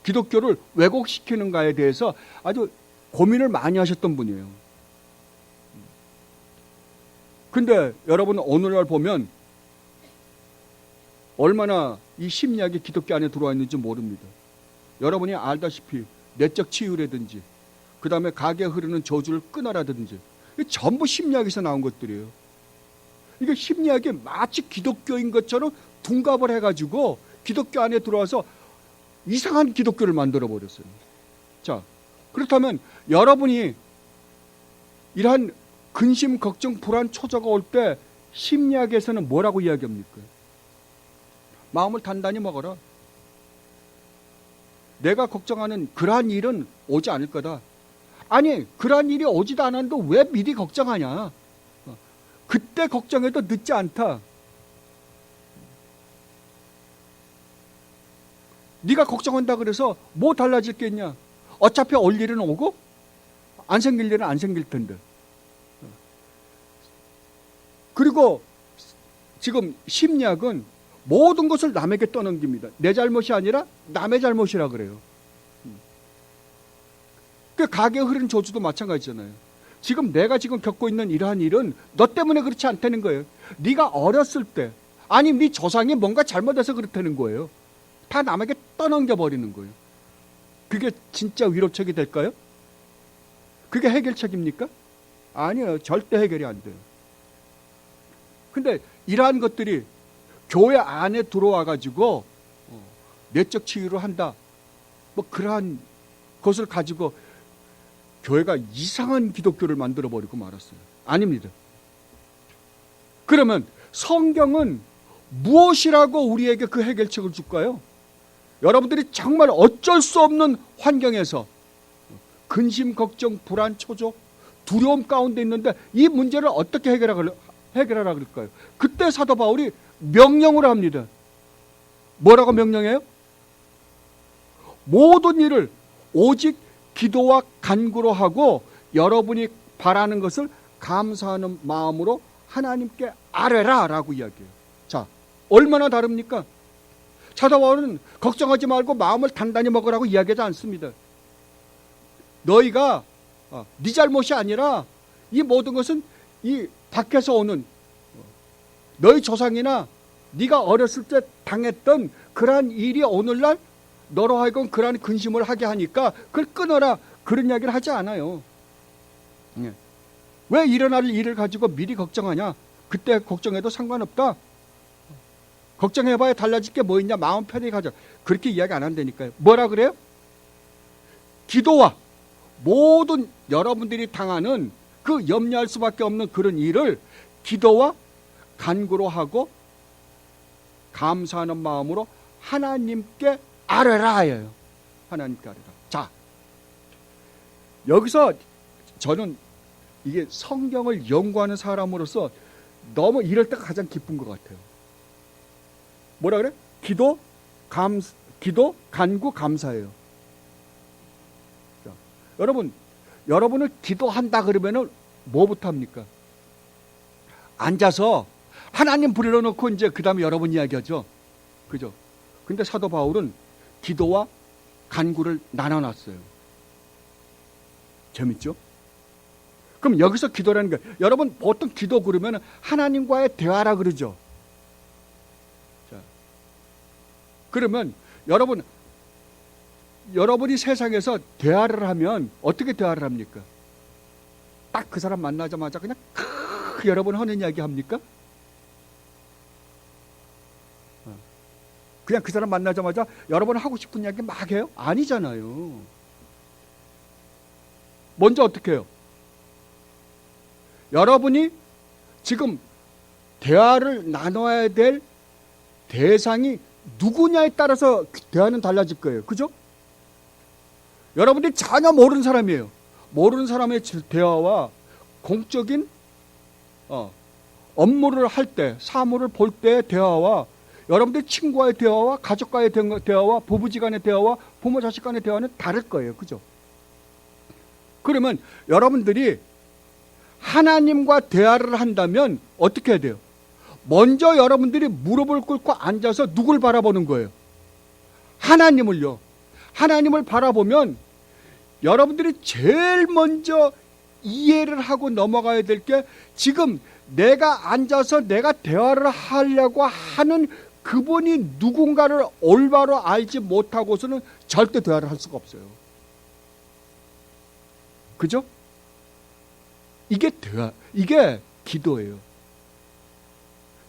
기독교를 왜곡시키는가에 대해서 아주 고민을 많이 하셨던 분이에요. 근데 여러분 오늘날 보면 얼마나 이 심리학이 기독교 안에 들어와 있는지 모릅니다. 여러분이 알다시피 내적 치유라든지 그 다음에 가게에 흐르는 저주를 끊어라든지 전부 심리학에서 나온 것들이에요. 이게 심리학이 마치 기독교인 것처럼 둔갑을 해가지고 기독교 안에 들어와서 이상한 기독교를 만들어 버렸어요. 자, 그렇다면 여러분이 이러한 근심, 걱정, 불안, 초조가 올 때 심리학에서는 뭐라고 이야기합니까? 마음을 단단히 먹어라. 내가 걱정하는 그러한 일은 오지 않을 거다. 아니, 그러한 일이 오지도 않았는데 왜 미리 걱정하냐? 그때 걱정해도 늦지 않다. 네가 걱정한다 그래서 뭐 달라질 게 있냐? 어차피 올 일은 오고 안 생길 일은 안 생길 텐데. 그리고 지금 심리학은 모든 것을 남에게 떠넘깁니다. 내 잘못이 아니라 남의 잘못이라 그래요. 그 가게에 흐른 저주도 마찬가지잖아요. 지금 내가 지금 겪고 있는 이러한 일은 너 때문에 그렇지 않다는 거예요. 네가 어렸을 때 아니 네 조상이 뭔가 잘못해서 그렇다는 거예요. 다 남에게 떠넘겨 버리는 거예요. 그게 진짜 위로책이 될까요? 그게 해결책입니까? 아니요. 절대 해결이 안 돼요. 근데 이러한 것들이 교회 안에 들어와 가지고 내적 치유를 한다. 뭐 그러한 것을 가지고 교회가 이상한 기독교를 만들어 버리고 말았어요. 아닙니다. 그러면 성경은 무엇이라고 우리에게 그 해결책을 줄까요? 여러분들이 정말 어쩔 수 없는 환경에서 근심, 걱정, 불안, 초조, 두려움 가운데 있는데 이 문제를 어떻게 해결하라 그럴까요? 그때 사도 바울이 명령을 합니다. 뭐라고 명령해요? 모든 일을 오직 기도와 간구로 하고 여러분이 바라는 것을 감사하는 마음으로 하나님께 아뢰라 라고 이야기해요. 자, 얼마나 다릅니까? 사도 바울은 걱정하지 말고 마음을 단단히 먹으라고 이야기하지 않습니다. 너희가 네 잘못이 아니라 이 모든 것은 이 밖에서 오는 너희 조상이나 네가 어렸을 때 당했던 그러한 일이 오늘날 너로 하여금 그러한 근심을 하게 하니까 그걸 끊어라, 그런 이야기를 하지 않아요. 왜 일어날 일을 가지고 미리 걱정하냐? 그때 걱정해도 상관없다. 걱정해봐야 달라질 게 뭐 있냐? 마음 편히 가져. 그렇게 이야기 안 한다니까요. 뭐라 그래요? 기도와 모든 여러분들이 당하는 그 염려할 수밖에 없는 그런 일을 기도와 간구로 하고 감사하는 마음으로 하나님께 아뢰라 하여요. 하나님께 아뢰라. 자, 여기서 저는 이게 성경을 연구하는 사람으로서 너무 이럴 때가 가장 기쁜 것 같아요. 뭐라 그래? 기도, 간구, 감사예요. 자, 여러분을 기도한다 그러면은 뭐부터 합니까? 앉아서 하나님 부르러 놓고 이제 그 다음에 여러분 이야기하죠. 그죠? 근데 사도 바울은 기도와 간구를 나눠놨어요. 재밌죠? 그럼 여기서 기도라는 게, 여러분 보통 기도 그러면 하나님과의 대화라 그러죠. 자, 그러면 여러분이 세상에서 대화를 하면 어떻게 대화를 합니까? 딱 그 사람 만나자마자 그냥 여러분 하는 이야기 합니까? 그냥 그 사람 만나자마자 여러분 하고 싶은 이야기 막 해요? 아니잖아요. 먼저 어떻게 해요? 여러분이 지금 대화를 나눠야 될 대상이 누구냐에 따라서 대화는 달라질 거예요. 그죠? 여러분들이 전혀 모르는 사람이에요. 모르는 사람의 대화와 공적인 업무를 할 때, 사무를 볼 때의 대화와 여러분들 친구와의 대화와 가족과의 대화와 부부지간의 대화와 부모 자식 간의 대화는 다를 거예요. 그죠? 그러면 여러분들이 하나님과 대화를 한다면 어떻게 해야 돼요? 먼저 여러분들이 무릎을 꿇고 앉아서 누굴 바라보는 거예요? 하나님을요. 하나님을 바라보면 여러분들이 제일 먼저 이해를 하고 넘어가야 될 게, 지금 내가 앉아서 내가 대화를 하려고 하는 그분이 누군가를 올바로 알지 못하고서는 절대 대화를 할 수가 없어요. 그죠? 이게 기도예요.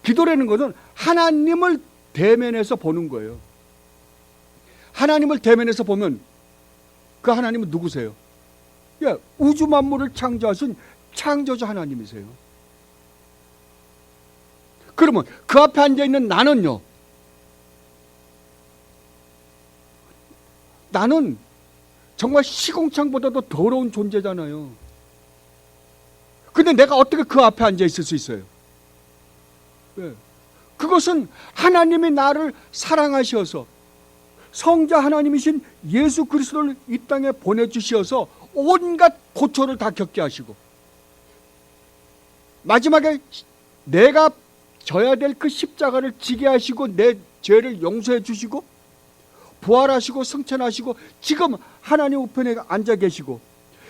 기도라는 것은 하나님을 대면해서 보는 거예요. 하나님을 대면해서 보면 그 하나님은 누구세요? 예, 우주 만물을 창조하신 창조주 하나님이세요. 그러면 그 앞에 앉아있는 나는요, 나는 정말 시공창보다도 더러운 존재잖아요. 근데 내가 어떻게 그 앞에 앉아 있을 수 있어요? 네. 그것은 하나님이 나를 사랑하셔서 성자 하나님이신 예수 그리스도를 이 땅에 보내주셔서 온갖 고초를 다 겪게 하시고, 마지막에 내가 져야 될 그 십자가를 지게 하시고 내 죄를 용서해 주시고 부활하시고 승천하시고 지금 하나님 우편에 앉아 계시고,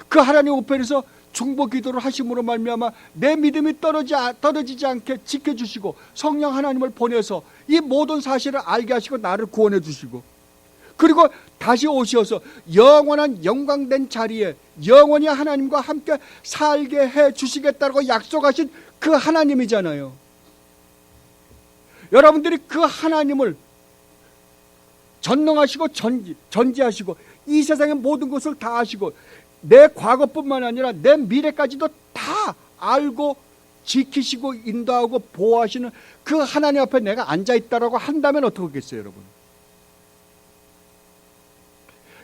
그 하나님 우편에서 중보 기도를 하심으로 말미암아 내 믿음이 떨어지지 않게 지켜주시고 성령 하나님을 보내서 이 모든 사실을 알게 하시고 나를 구원해 주시고, 그리고 다시 오셔서 영원한 영광된 자리에 영원히 하나님과 함께 살게 해 주시겠다고 약속하신 그 하나님이잖아요. 여러분들이 그 하나님을 전능하시고 전지하시고 이 세상의 모든 것을 다 아시고 내 과거뿐만 아니라 내 미래까지도 다 알고 지키시고 인도하고 보호하시는 그 하나님 앞에 내가 앉아있다라고 한다면 어떻겠어요, 여러분?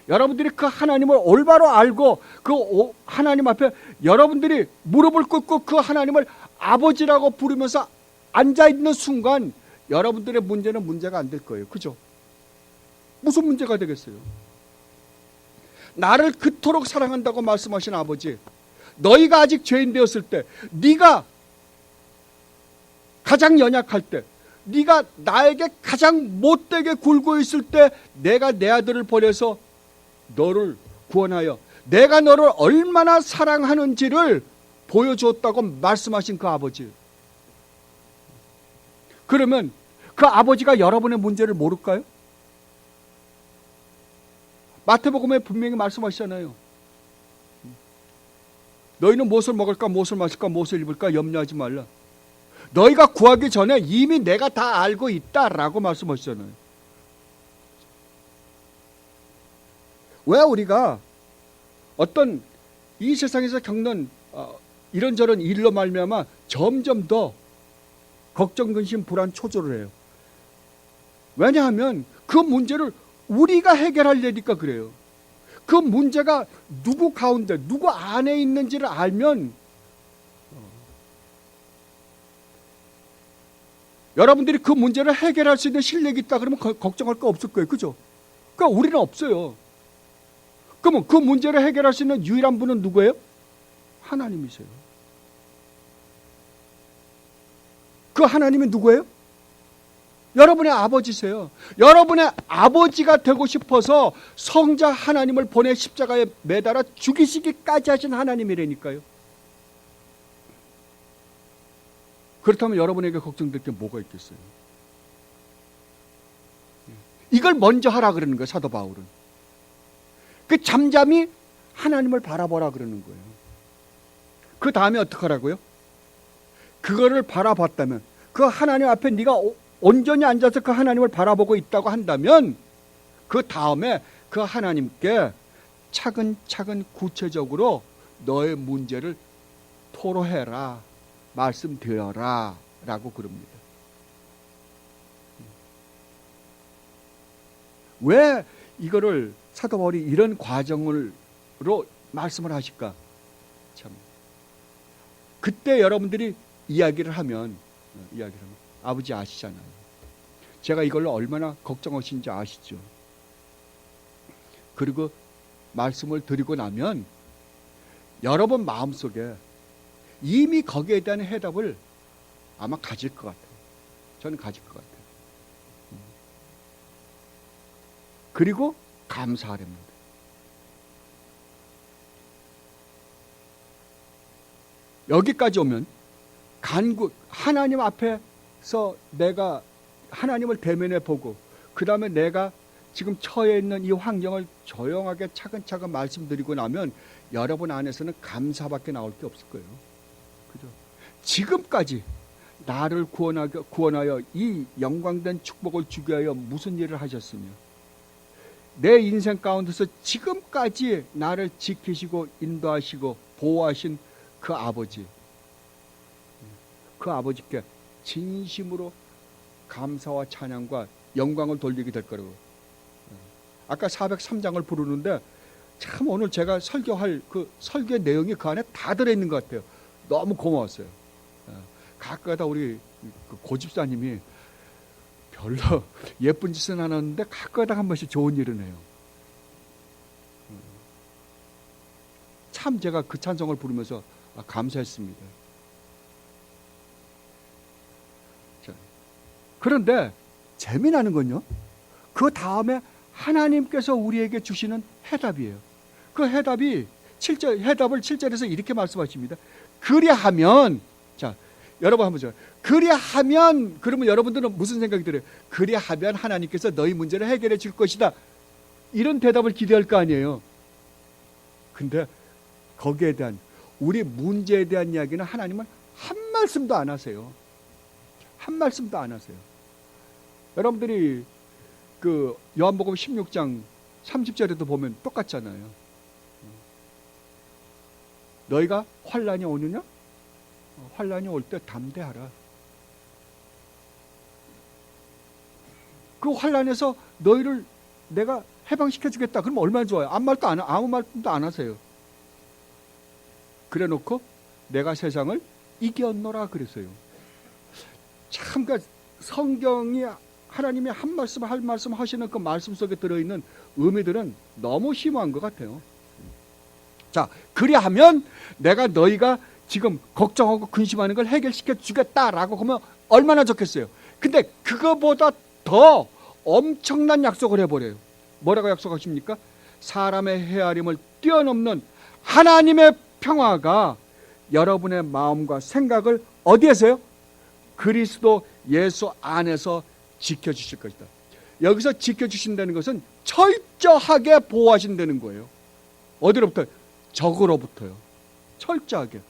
여러분들이 그 하나님을 올바로 알고 그 하나님 앞에 여러분들이 무릎을 꿇고 그 하나님을 아버지라고 부르면서 앉아있는 순간 여러분들의 문제는 문제가 안 될 거예요. 그죠? 무슨 문제가 되겠어요? 나를 그토록 사랑한다고 말씀하신 아버지, 너희가 아직 죄인 되었을 때, 네가 가장 연약할 때, 네가 나에게 가장 못되게 굴고 있을 때 내가 내 아들을 보내서 너를 구원하여 내가 너를 얼마나 사랑하는지를 보여주었다고 말씀하신 그 아버지. 그러면 그 아버지가 여러분의 문제를 모를까요? 마태복음에 분명히 말씀하시잖아요. 너희는 무엇을 먹을까, 무엇을 마실까, 무엇을 입을까 염려하지 말라. 너희가 구하기 전에 이미 내가 다 알고 있다라고 말씀하시잖아요. 왜 우리가 어떤 이 세상에서 겪는 이런저런 일로 말미암아 점점 더 걱정, 근심, 불안, 초조를 해요? 왜냐하면 그 문제를 우리가 해결할 일이니까 그래요. 그 문제가 누구 가운데, 누구 안에 있는지를 알면 여러분들이 그 문제를 해결할 수 있는 실력이 있다 그러면 걱정할 거 없을 거예요. 그죠? 그러니까 우리는 없어요. 그러면 그 문제를 해결할 수 있는 유일한 분은 누구예요? 하나님이세요. 그 하나님이 누구예요? 여러분의 아버지세요. 여러분의 아버지가 되고 싶어서 성자 하나님을 보내 십자가에 매달아 죽이시기까지 하신 하나님이라니까요. 그렇다면 여러분에게 걱정될 게 뭐가 있겠어요? 이걸 먼저 하라 그러는 거예요, 사도 바울은. 그 잠잠히 하나님을 바라보라 그러는 거예요. 그 다음에 어떻게 하라고요? 그거를 바라봤다면, 그 하나님 앞에 네가 온전히 앉아서 그 하나님을 바라보고 있다고 한다면 그 다음에 그 하나님께 차근차근 구체적으로 너의 문제를 토로해라, 말씀드려라 라고 그럽니다. 왜 이거를 사도 바울이 이런 과정으로 말씀을 하실까? 참, 그때 여러분들이 이야기를 하면 아버지 아시잖아요. 제가 이걸로 얼마나 걱정하신지 아시죠. 그리고 말씀을 드리고 나면 여러분 마음속에 이미 거기에 대한 해답을 아마 가질 것 같아요. 저는 가질 것 같아요. 그리고 감사하랍니다. 여기까지 오면 간구, 하나님 앞에서 내가 하나님을 대면해 보고 그 다음에 내가 지금 처해 있는 이 환경을 조용하게 차근차근 말씀드리고 나면 여러분 안에서는 감사밖에 나올 게 없을 거예요. 그죠? 지금까지 나를 구원하여 이 영광된 축복을 주기 위하여 무슨 일을 하셨으며 내 인생 가운데서 지금까지 나를 지키시고 인도하시고 보호하신 그 아버지, 그 아버지께 진심으로 감사와 찬양과 영광을 돌리게 될 거라고. 아까 403장을 부르는데 참 오늘 제가 설교할 그 설교의 내용이 그 안에 다 들어있는 것 같아요. 너무 고마웠어요. 가끔가다 우리 고집사님이 별로 예쁜 짓은 안 하는데 가끔가다 한 번씩 좋은 일은 해요. 참 제가 그 찬송을 부르면서 감사했습니다. 자, 그런데 재미나는 건요, 그 다음에 하나님께서 우리에게 주시는 해답이에요. 그 해답이 해답을 7절에서 이렇게 말씀하십니다. 그리하면, 자, 여러분 한번 줘. 그리하면, 그러면 여러분들은 무슨 생각이 들어요? 그리하면 하나님께서 너희 문제를 해결해 줄 것이다. 이런 대답을 기대할 거 아니에요. 근데 거기에 대한, 우리 문제에 대한 이야기는 하나님은 한 말씀도 안 하세요. 한 말씀도 안 하세요. 여러분들이 그 요한복음 16장 30절에도 보면 똑같잖아요. 너희가 환난이 오느냐? 환난이 올 때 담대하라. 그 환난에서 너희를 내가 해방시켜 주겠다. 그럼 얼마나 좋아요. 아무 말도 안 하세요. 그래 놓고 내가 세상을 이겼노라 그랬어요. 참, 그러니까 성경이 하나님이 한 말씀 하시는 그 말씀 속에 들어있는 의미들은 너무 심오한 것 같아요. 자, 그리하면 내가 너희가 지금 걱정하고 근심하는 걸 해결시켜 주겠다라고 하면 얼마나 좋겠어요. 근데 그거보다 더 엄청난 약속을 해버려요. 뭐라고 약속하십니까? 사람의 헤아림을 뛰어넘는 하나님의 평화가 여러분의 마음과 생각을 어디에서요? 그리스도 예수 안에서 지켜주실 것이다. 여기서 지켜주신다는 것은 철저하게 보호하신다는 거예요. 어디로부터? 적으로부터요. 철저하게.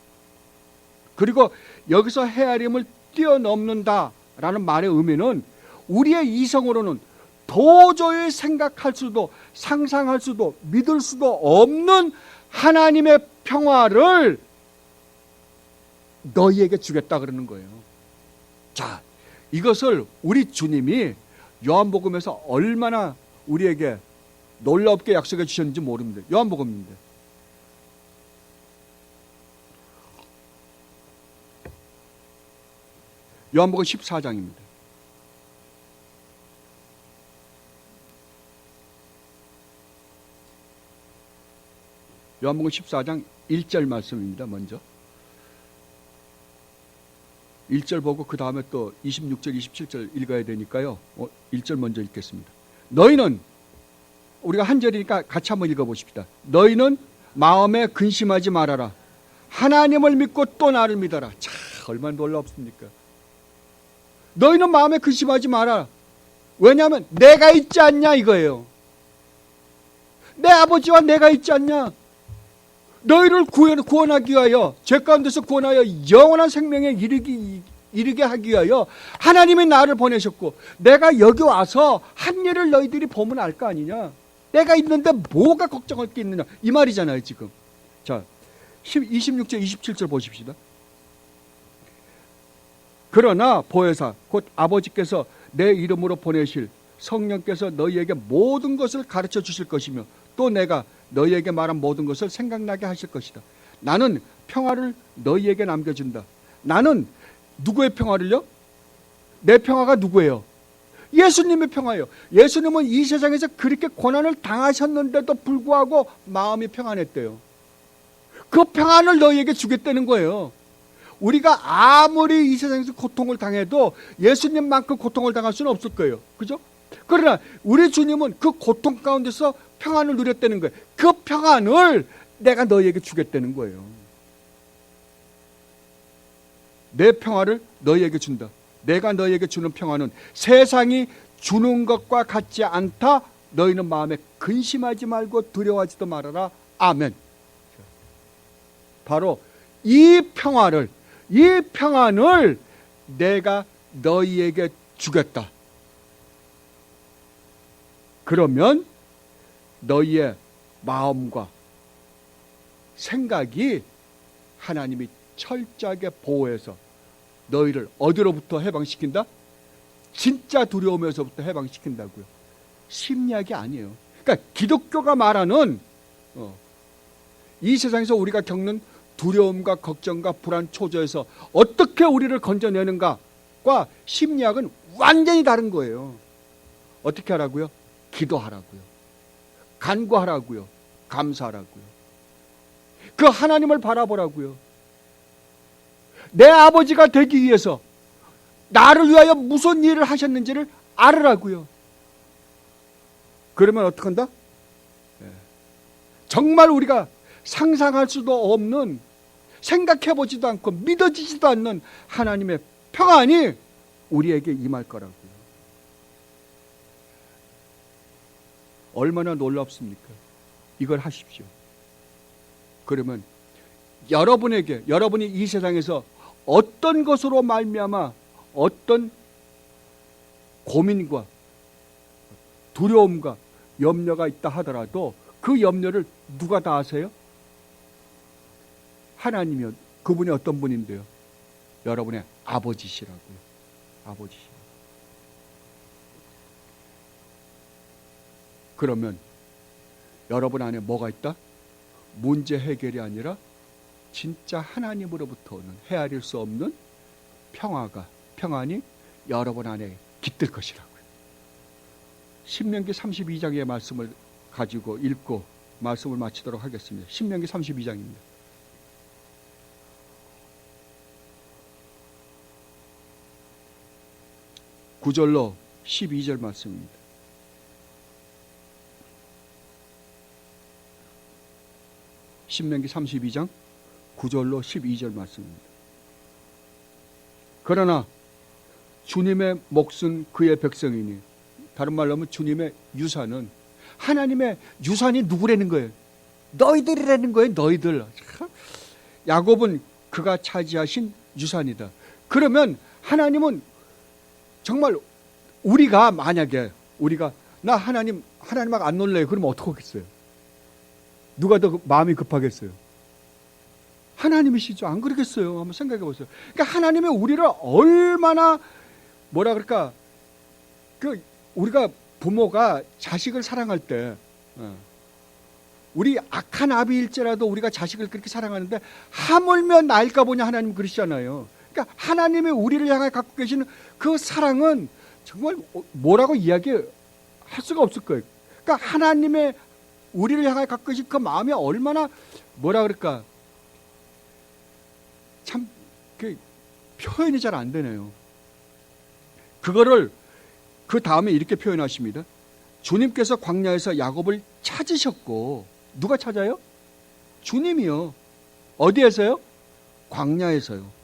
그리고 여기서 헤아림을 뛰어넘는다라는 말의 의미는 우리의 이성으로는 도저히 생각할 수도 상상할 수도 믿을 수도 없는 하나님의 평화를 너희에게 주겠다 그러는 거예요. 자, 이것을 우리 주님이 요한복음에서 얼마나 우리에게 놀랍게 약속해 주셨는지 모릅니다. 요한복음인데. 요한복음 14장입니다. 요한복음 14장 1절 말씀입니다. 먼저 1절 보고 그 다음에 또 26절 27절 읽어야 되니까요. 1절 먼저 읽겠습니다. 너희는, 우리가 한 절이니까 같이 한번 읽어보십시다. 너희는 마음에 근심하지 말아라. 하나님을 믿고 또 나를 믿어라. 참 얼마나 놀랍습니까? 너희는 마음에 근심하지 마라. 왜냐하면 내가 있지 않냐 이거예요. 내 아버지와 내가 있지 않냐. 너희를 구원하기 위하여, 죄 가운데서 구원하여 영원한 생명에 이르게 하기 위하여 하나님이 나를 보내셨고, 내가 여기 와서 한 일을 너희들이 보면 알 거 아니냐. 내가 있는데 뭐가 걱정할 게 있느냐, 이 말이잖아요 지금. 자, 26절 27절 보십시다. 그러나 보혜사 곧 아버지께서 내 이름으로 보내실 성령께서 너희에게 모든 것을 가르쳐 주실 것이며 또 내가 너희에게 말한 모든 것을 생각나게 하실 것이다. 나는 평화를 너희에게 남겨준다. 나는 누구의 평화를요? 내 평화가 누구예요? 예수님의 평화예요. 예수님은 이 세상에서 그렇게 고난을 당하셨는데도 불구하고 마음이 평안했대요. 그 평안을 너희에게 주겠다는 거예요. 우리가 아무리 이 세상에서 고통을 당해도 예수님만큼 고통을 당할 수는 없을 거예요. 그죠? 그러나 우리 주님은 그 고통 가운데서 평안을 누렸다는 거예요. 그 평안을 내가 너희에게 주겠다는 거예요. 내 평화를 너희에게 준다. 내가 너희에게 주는 평화는 세상이 주는 것과 같지 않다. 너희는 마음에 근심하지 말고 두려워하지도 말아라. 아멘. 바로 이 평화를, 이 평안을 내가 너희에게 주겠다. 그러면 너희의 마음과 생각이 하나님이 철저하게 보호해서 너희를 어디로부터 해방시킨다? 진짜 두려움에서부터 해방시킨다고요. 심리학이 아니에요. 그러니까 기독교가 말하는 이 세상에서 우리가 겪는 두려움과 걱정과 불안, 초조에서 어떻게 우리를 건져내는가과 심리학은 완전히 다른 거예요. 어떻게 하라고요? 기도하라고요. 간구하라고요. 감사하라고요. 그 하나님을 바라보라고요. 내 아버지가 되기 위해서 나를 위하여 무슨 일을 하셨는지를 알으라고요. 그러면 어떻게 한다? 정말 우리가 상상할 수도 없는, 생각해보지도 않고 믿어지지도 않는 하나님의 평안이 우리에게 임할 거라고요. 얼마나 놀랍습니까? 이걸 하십시오. 그러면 여러분에게, 여러분이 이 세상에서 어떤 것으로 말미암아 어떤 고민과 두려움과 염려가 있다 하더라도 그 염려를 누가 다 아세요? 하나님이요. 그분이 어떤 분인데요? 여러분의 아버지시라고요. 아버지시라고요. 그러면 여러분 안에 뭐가 있다? 문제 해결이 아니라 진짜 하나님으로부터 오는 헤아릴 수 없는 평안이 여러분 안에 깃들 것이라고요. 신명기 32장의 말씀을 가지고 읽고 말씀을 마치도록 하겠습니다. 신명기 32장입니다. 9절로 12절 말씀입니다. 신명기 32장 9절로 12절 말씀입니다. 그러나 주님의 몫은 그의 백성이니, 다른 말로 하면 주님의 유산은, 하나님의 유산이 누구라는 거예요? 너희들이라는 거예요. 너희들. 야곱은 그가 차지하신 유산이다. 그러면 하나님은 정말, 우리가 만약에 나 하나님하고 안 놀래요. 그러면 어떡하겠어요? 누가 더 마음이 급하겠어요? 하나님이시죠. 안 그러겠어요? 한번 생각해 보세요. 그러니까 하나님이 우리를 얼마나 우리가 부모가 자식을 사랑할 때, 우리 악한 아비일지라도 우리가 자식을 그렇게 사랑하는데 하물며 나일까 보냐, 하나님 그러시잖아요. 그러니까 하나님이 우리를 향해 갖고 계시는 그 사랑은 정말 뭐라고 이야기할 수가 없을 거예요. 그러니까 하나님의 우리를 향해 갖고 계신 그 마음이 얼마나 참 표현이 잘 안 되네요. 그거를 그 다음에 이렇게 표현하십니다. 주님께서 광야에서 야곱을 찾으셨고, 누가 찾아요? 주님이요. 어디에서요? 광야에서요.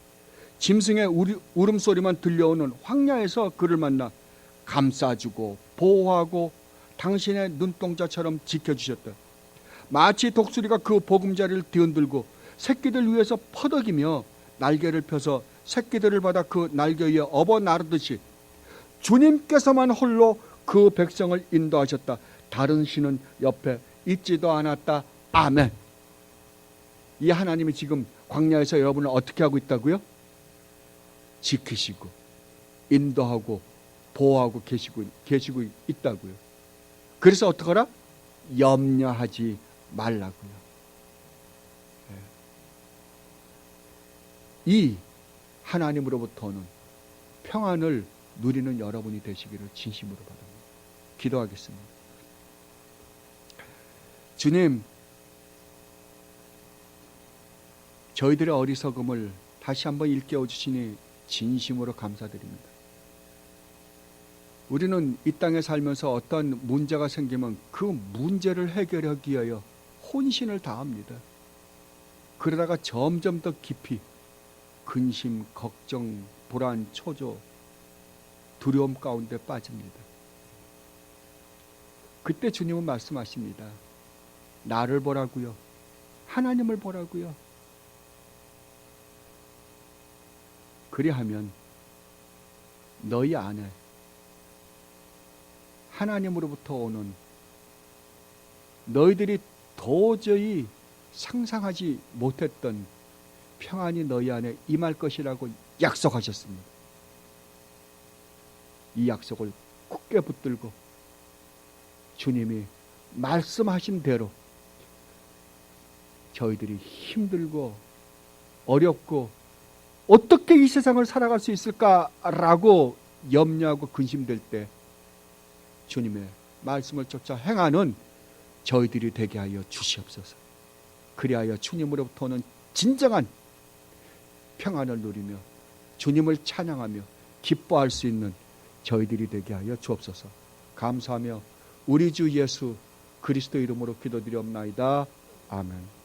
짐승의 울음소리만 들려오는 황야에서 그를 만나 감싸주고 보호하고 당신의 눈동자처럼 지켜주셨다. 마치 독수리가 그 보금자리를 뒤흔들고 새끼들 위에서 퍼덕이며 날개를 펴서 새끼들을 받아 그 날개 위에 업어 나르듯이 주님께서만 홀로 그 백성을 인도하셨다. 다른 신은 옆에 있지도 않았다. 아멘. 이 하나님이 지금 광야에서 여러분을 어떻게 하고 있다고요? 지키시고 인도하고 보호하고 계시고 있다고요. 그래서 어떡하라? 염려하지 말라고요. 이 하나님으로부터 오는 평안을 누리는 여러분이 되시기를 진심으로 바랍니다. 기도하겠습니다. 주님, 저희들의 어리석음을 다시 한번 일깨워 주시니 진심으로 감사드립니다. 우리는 이 땅에 살면서 어떤 문제가 생기면 그 문제를 해결하기 위하여 혼신을 다합니다. 그러다가 점점 더 깊이 근심, 걱정, 불안, 초조, 두려움 가운데 빠집니다. 그때 주님은 말씀하십니다. 나를 보라고요. 하나님을 보라고요. 그리하면 너희 안에 하나님으로부터 오는 너희들이 도저히 상상하지 못했던 평안이 너희 안에 임할 것이라고 약속하셨습니다. 이 약속을 굳게 붙들고 주님이 말씀하신 대로 저희들이 힘들고 어렵고 어떻게 이 세상을 살아갈 수 있을까라고 염려하고 근심될 때 주님의 말씀을 쫓아 행하는 저희들이 되게 하여 주시옵소서. 그리하여 주님으로부터 오는 진정한 평안을 누리며 주님을 찬양하며 기뻐할 수 있는 저희들이 되게 하여 주옵소서. 감사하며 우리 주 예수 그리스도 이름으로 기도드리옵나이다. 아멘.